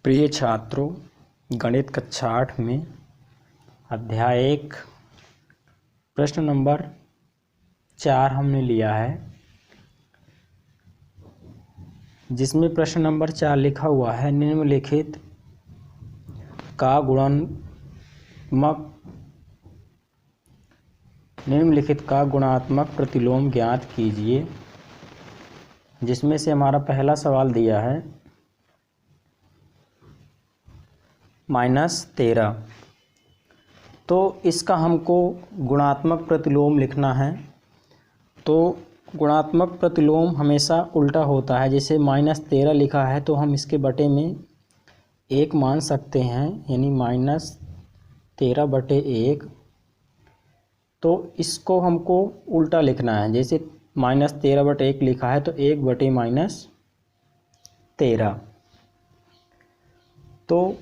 प्रिय छात्रों, गणित कक्षा 8 में अध्याय 1 प्रश्न नंबर 4 हमने लिया है, जिसमें प्रश्न नंबर 4 लिखा हुआ है निम्नलिखित का गुणात्मक प्रतिलोम ज्ञात कीजिए। जिसमें से हमारा पहला सवाल दिया है -13। तो इसका हमको गुणात्मक प्रतिलोम लिखना है। तो गुणात्मक प्रतिलोम हमेशा उल्टा होता है। जैसे -13 लिखा है तो हम इसके बटे में 1 मान सकते हैं, यानी -13/1। तो इसको हमको उल्टा लिखना है। जैसे -13/1 लिखा है तो 1/-13। तो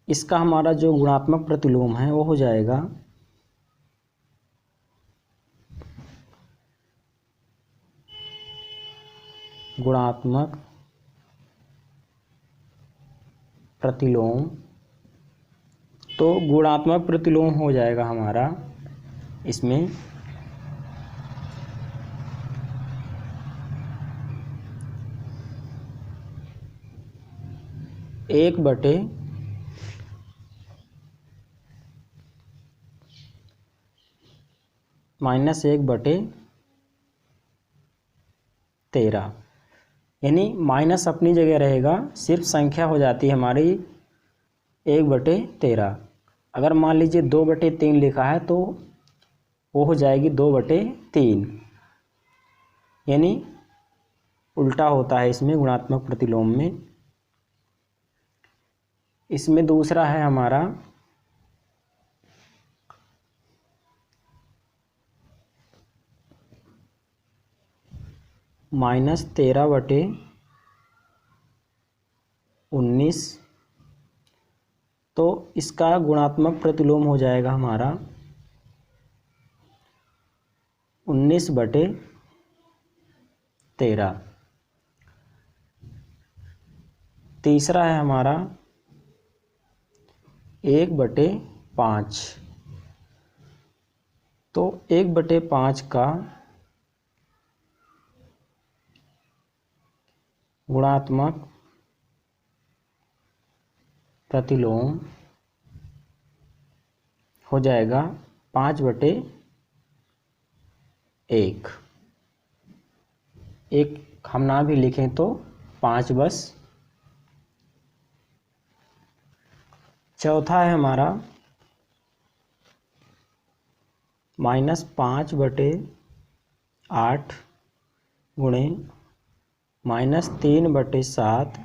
इसका हमारा जो गुणात्मक प्रतिलोम है वो हो जाएगा गुणात्मक प्रतिलोम। तो गुणात्मक प्रतिलोम हो जाएगा हमारा इसमें 1/-13, यानी माइनस अपनी जगह रहेगा, सिर्फ संख्या हो जाती है हमारी 1/13। अगर मान लीजिए 2/3 लिखा है तो वो हो जाएगी 2/3, यानी उल्टा होता है इसमें गुणात्मक प्रतिलोम में। इसमें दूसरा है हमारा -13/19। तो इसका गुणात्मक प्रतिलोम हो जाएगा हमारा 19/13। तीसरा है हमारा 1/5। तो 1/5 का गुणात्मक प्रतिलोम हो जाएगा 5/1। एक हम ना भी लिखें तो 5 बस। चौथा है हमारा -5/8 गुणे -3/7।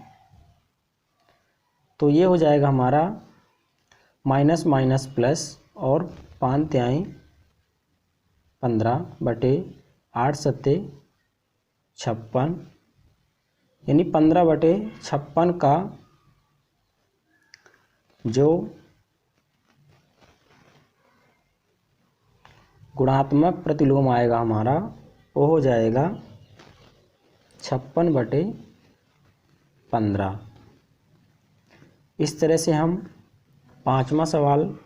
तो ये हो जाएगा हमारा माइनस माइनस प्लस और 5 तिहाई 15/8 सत्ते 56, यानी 15/56 का जो गुणात्मक प्रतिलोम आएगा हमारा वो हो जाएगा 56/15। इस तरह से हम पांचवा सवाल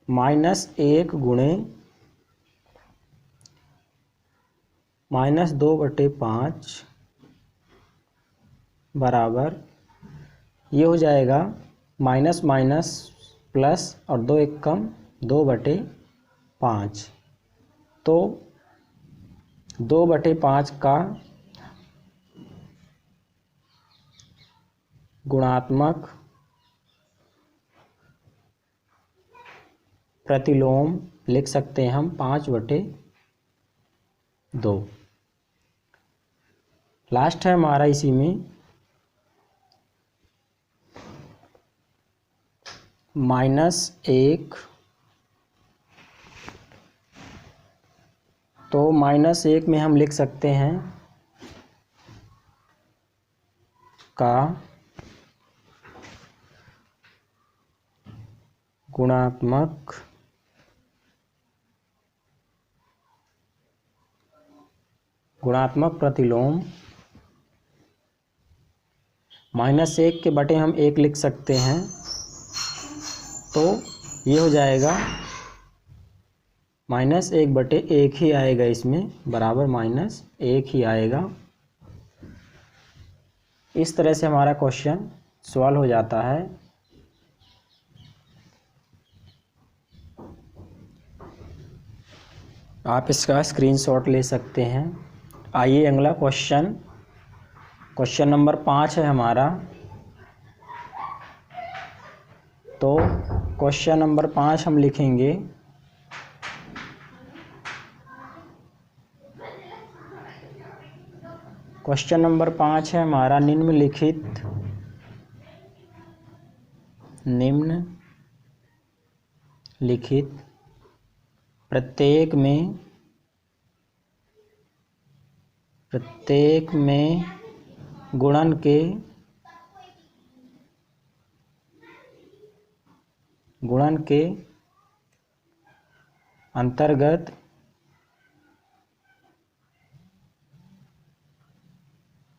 -1 गुणे -2/5 बराबर, ये हो जाएगा माइनस माइनस प्लस और 2 एक कम 2/5। तो 2/5 का गुणात्मक प्रतिलोम लिख सकते हैं हम 5/2। लास्ट है हमारा इसी में -1। तो -1 में हम लिख सकते हैं का गुणात्मक गुणात्मक प्रतिलोम -1 के बटे हम 1 लिख सकते हैं, तो ये हो जाएगा -1/1 ही आएगा, इसमें बराबर -1 ही आएगा। इस तरह से हमारा क्वेश्चन सॉल्व हो जाता है। आप इसका स्क्रीनशॉट ले सकते हैं। आइए अगला क्वेश्चन नंबर 5 है हमारा। तो क्वेश्चन नंबर 5 हम लिखेंगे क्वेश्चन नंबर 5 है हमारा, निम्नलिखित प्रत्येक में गुणन के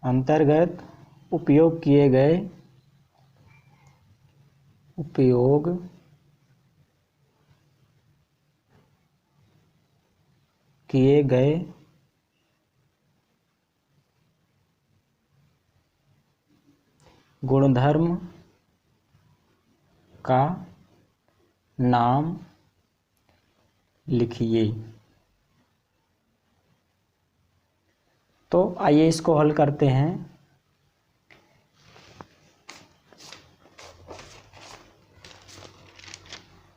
अंतर्गत उपयोग किए गए गुणधर्म का नाम लिखिए। तो आइए इसको हल करते हैं।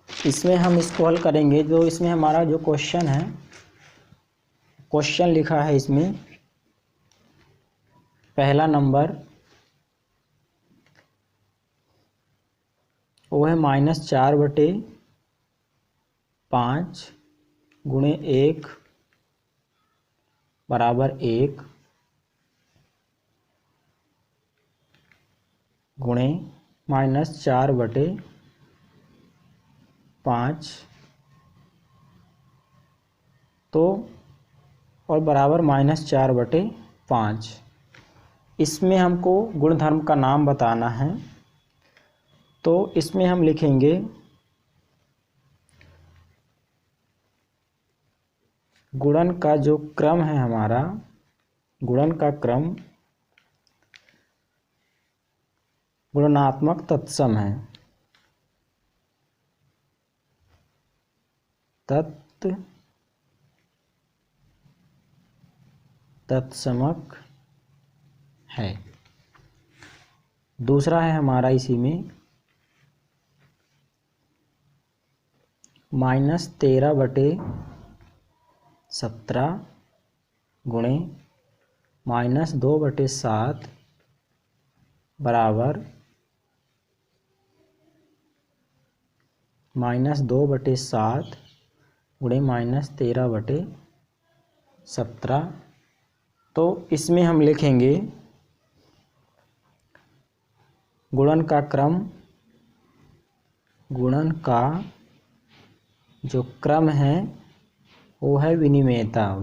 इसमें हम इसको हल करेंगे, जो इसमें हमारा जो क्वेश्चन है, क्वेश्चन लिखा है इसमें पहला नंबर वो है -4/5 गुणे 1 बराबर 1 गुणे -4/5 तो और बराबर -4/5। इसमें हमको गुणधर्म का नाम बताना है, तो इसमें हम लिखेंगे गुणन का जो क्रम है हमारा, गुणन का क्रम गुणनात्मक तत्सम है, तत्समक है। दूसरा है हमारा इसी में -13/17 गुणे -2/7 बराबर -2/7 गुणे -13/17। तो इसमें हम लिखेंगे गुणन का क्रम, गुणन का जो क्रम है वो है विनिमेयता,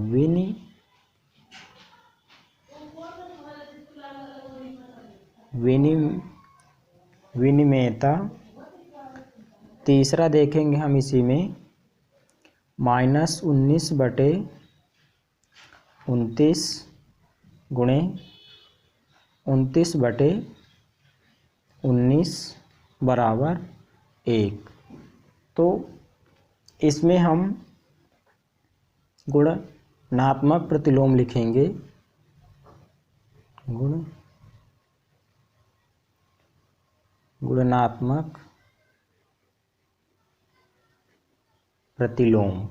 विनिमेयता। तीसरा देखेंगे हम इसी में -19/29 गुणे 29/19 बराबर 1। तो इसमें हम गुणनात्मक प्रतिलोम लिखेंगे, गुणनात्मक प्रतिलोम।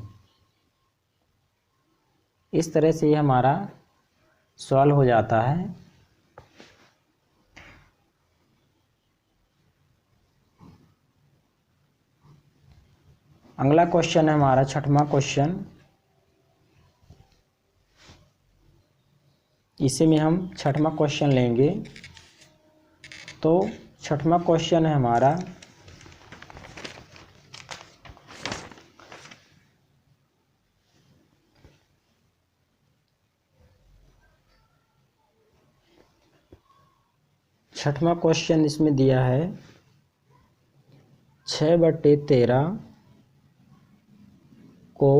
इस तरह से ये हमारा सॉल्व हो जाता है। अगला क्वेश्चन है हमारा 6वां क्वेश्चन। इसी में हम 6वां क्वेश्चन लेंगे। तो 6वां क्वेश्चन है हमारा छठवां क्वेश्चन इसमें दिया है 6/13 को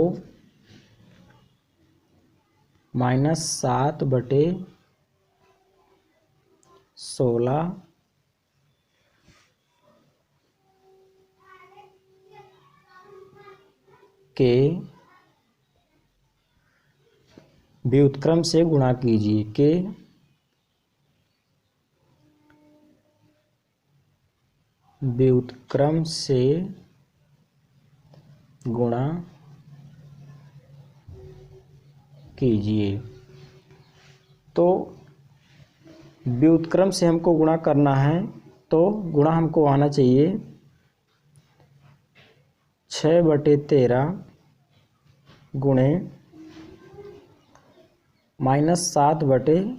-7/16 के व्युत्क्रम से गुणा कीजिए। के व्युत्क्रम से गुणा कीजिए। तो व्युत्क्रम से हमको गुणा करना है, तो गुणा हमको आना चाहिए 6/13 गुणे -7/,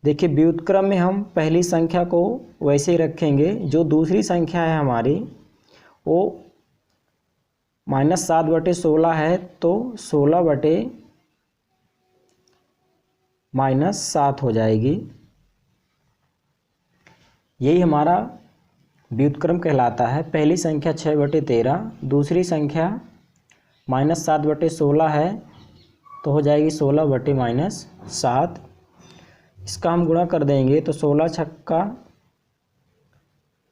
देखिए व्युत्क्रम में हम पहली संख्या को वैसे ही रखेंगे, जो दूसरी संख्या है हमारी वो -7/16 है, तो 16/-7 हो जाएगी। यही हमारा व्युत्क्रम कहलाता है। पहली संख्या 6/13, दूसरी संख्या -7/16 है, तो हो जाएगी 16/-7। इसका हम गुणा कर देंगे तो 16 छक्का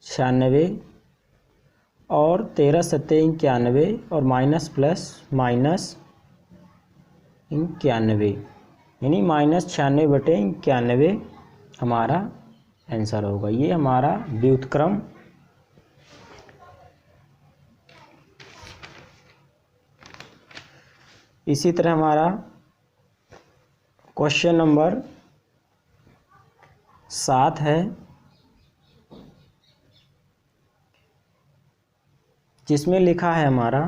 96 और 13 सत्ते 91 और माइनस प्लस माइनस 91, यानी -96/91 हमारा आंसर होगा। ये हमारा व्युत्क्रम इसी तरह हमारा क्वेश्चन नंबर 7 है, जिसमें लिखा है हमारा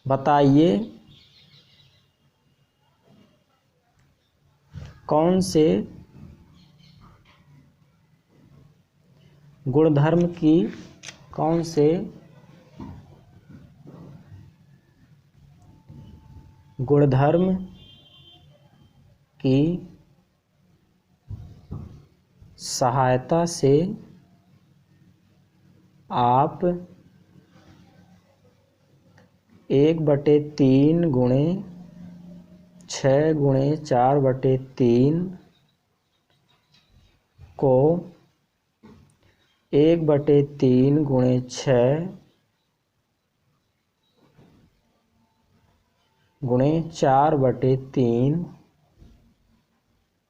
बताइए कौन से गुणधर्म की सहायता से आप 1/3 गुणे 6 गुणे 4/3 को 1/3 गुणे 6 गुणे 4/3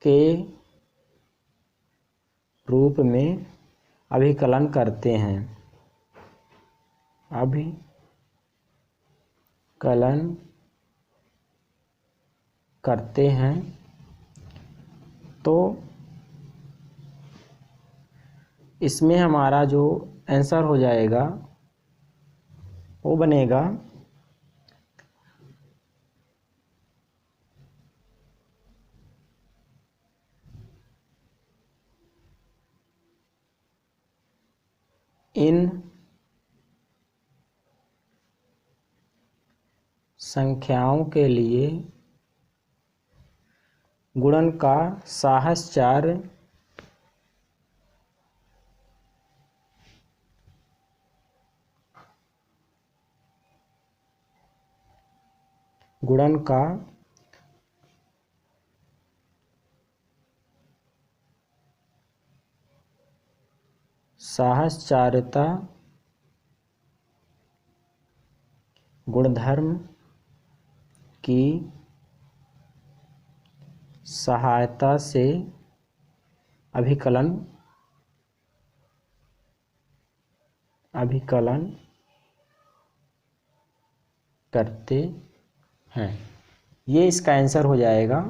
के रूप में अभिकलन करते हैं। तो इसमें हमारा जो आंसर हो जाएगा वो बनेगा इन संख्याओं के लिए गुणन का साहस्चार्य साहस्चार्यता गुणधर्म की सहायता से अभिकलन करते हैं। ये इसका आंसर हो जाएगा।